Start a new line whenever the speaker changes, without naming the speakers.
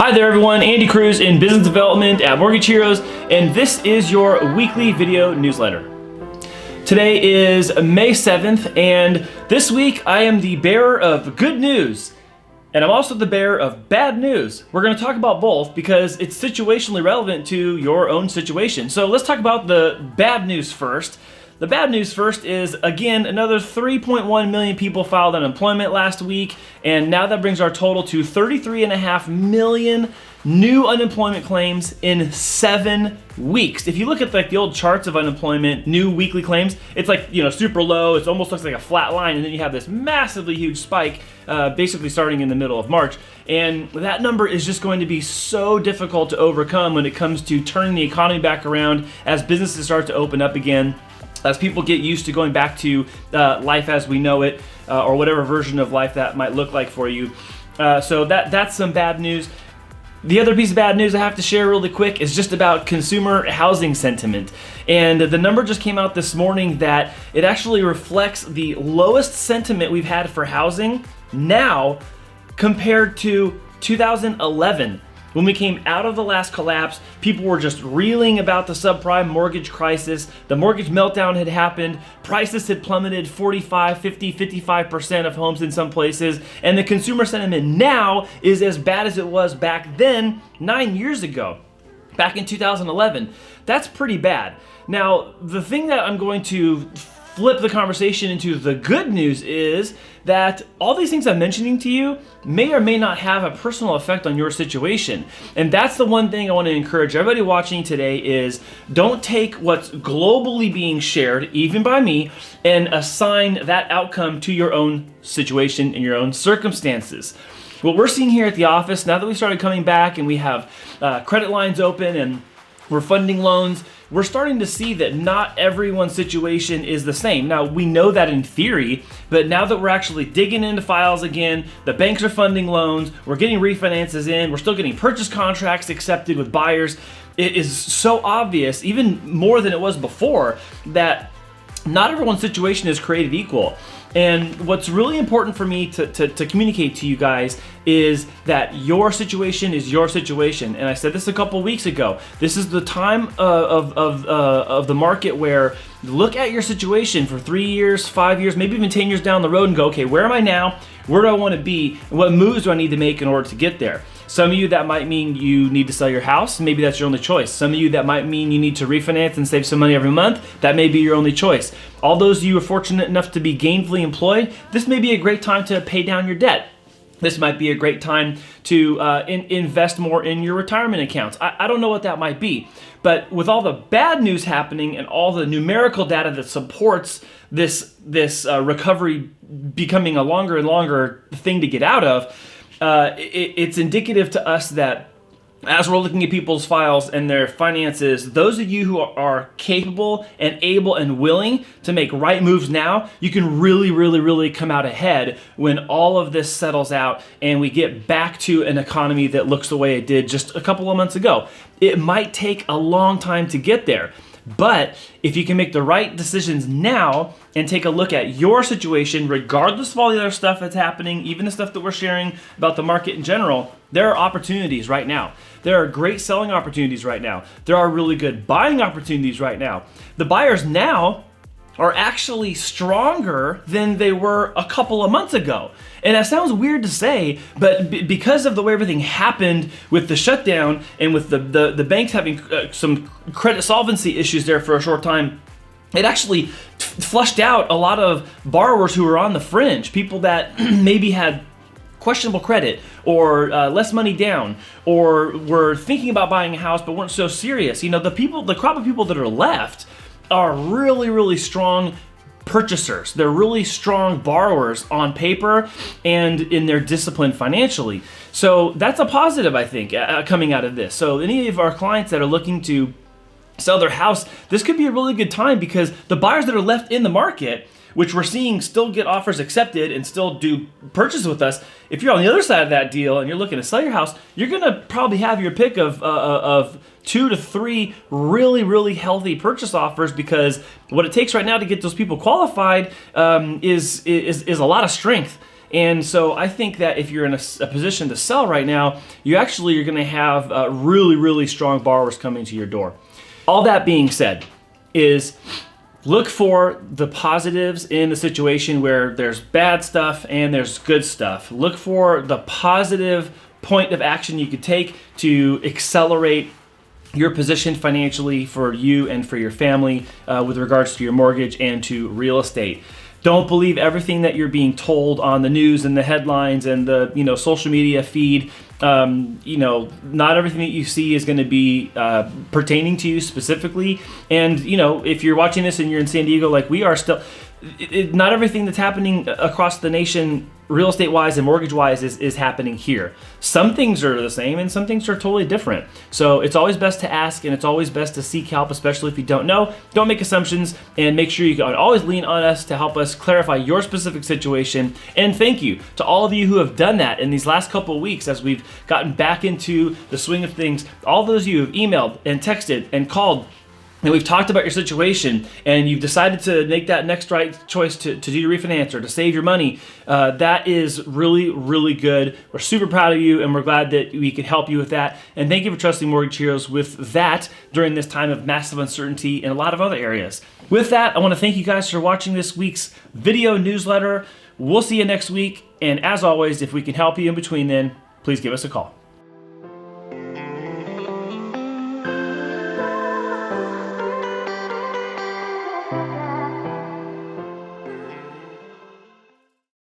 Hi there everyone, Andy Cruz in Business Development at Mortgage Heroes, and this is your weekly video newsletter. Today is May 7th, and this week I am the bearer of good news, and I'm also the bearer of bad news. We're going to talk about both because it's situationally relevant to your own situation. So let's talk about the bad news first. The bad news first is, again, another 3.1 million people filed unemployment last week, and now that brings our total to 33.5 million new unemployment claims in 7 weeks. If you look at like the old charts of unemployment, new weekly claims, it's like, super low. It almost looks like a flat line, and then you have this massively huge spike, basically starting in the middle of March. And that number is just going to be so difficult to overcome when it comes to turning the economy back around as businesses start to open up again, as people get used to going back to life as we know it, or whatever version of life that might look like for you. So that's some bad news. The other piece of bad news I have to share really quick is just about consumer housing sentiment. And the number just came out this morning that it actually reflects the lowest sentiment we've had for housing now compared to 2011. When we came out of the last collapse, people were just reeling about the subprime mortgage crisis. The mortgage meltdown had happened. Prices had plummeted 45, 50, 55% of homes in some places. And the consumer sentiment now is as bad as it was back then, 9 years ago, back in 2011. That's pretty bad. Now, the thing that I'm going to flip the conversation into the good news is that all these things I'm mentioning to you may or may not have a personal effect on your situation. And that's the one thing I want to encourage everybody watching today is don't take what's globally being shared, even by me, and assign that outcome to your own situation and your own circumstances. What we're seeing here at the office, now that we started coming back and we have credit lines open and we're funding loans, we're starting to see that not everyone's situation is the same. Now, we know that in theory, but now that we're actually digging into files again, the banks are funding loans, we're getting refinances in, we're still getting purchase contracts accepted with buyers. It is so obvious, even more than it was before, that not everyone's situation is created equal. And what's really important for me to communicate to you guys is that your situation is your situation. And I said this a couple weeks ago. This is the time of the market where look at your situation for 3 years, 5 years, maybe even 10 years down the road and go, okay, where am I now? Where do I want to be? And what moves do I need to make in order to get there? Some of you, that might mean you need to sell your house. Maybe that's your only choice. Some of you, that might mean you need to refinance and save some money every month. That may be your only choice. All those of you who are fortunate enough to be gainfully employed, this may be a great time to pay down your debt. This might be a great time to invest more in your retirement accounts. I don't know what that might be. But with all the bad news happening and all the numerical data that supports this recovery becoming a longer and longer thing to get out of, it's indicative to us that as we're looking at people's files and their finances, those of you who are capable and able and willing to make right moves now, you can really come out ahead when all of this settles out and we get back to an economy that looks the way it did just a couple of months ago. It might take a long time to get there. But if you can make the right decisions now and take a look at your situation, regardless of all the other stuff that's happening, even the stuff that we're sharing about the market in general, there are opportunities right now. There are great selling opportunities right now. There are really good buying opportunities right now. The buyers now are actually stronger than they were a couple of months ago. And that sounds weird to say, but because of the way everything happened with the shutdown and with the banks having some credit solvency issues there for a short time, it actually flushed out a lot of borrowers who were on the fringe, people that maybe had questionable credit or less money down or were thinking about buying a house but weren't so serious. The crop of people that are left are really strong purchasers. They're really strong borrowers on paper and in their discipline financially. So that's a positive, I think, coming out of this. So any of our clients that are looking to sell their house, this could be a really good time because the buyers that are left in the market, which we're seeing still get offers accepted and still do purchase with us. If you're on the other side of that deal and you're looking to sell your house, you're gonna probably have your pick of 2 to 3 really healthy purchase offers, because what it takes right now to get those people qualified is a lot of strength. And so I think that if you're in a position to sell right now, you actually are going to have really, really strong borrowers coming to your door. All that being said is look for the positives in the situation where there's bad stuff and there's good stuff. Look for the positive point of action you could take to accelerate your position financially for you and for your family with regards to your mortgage and to real estate. Don't believe everything that you're being told on the news and the headlines and the social media feed. Not everything that you see is going to be pertaining to you specifically. And if you're watching this and you're in San Diego, like we are still, not everything that's happening across the nation, real estate wise and mortgage wise, is happening here. Some things are the same and some things are totally different. So it's always best to ask, and it's always best to seek help, especially if you don't know. Don't make assumptions, and make sure you can always lean on us to help us clarify your specific situation. And thank you to all of you who have done that in these last couple of weeks as we've gotten back into the swing of things. All those of you who have emailed and texted and called, and we've talked about your situation, and you've decided to make that next right choice to do your refinance or to save your money. That is really, really good. We're super proud of you, and we're glad that we could help you with that. And thank you for trusting Mortgage Heroes with that during this time of massive uncertainty in a lot of other areas. With that, I want to thank you guys for watching this week's video newsletter. We'll see you next week. And as always, if we can help you in between then, please give us a call.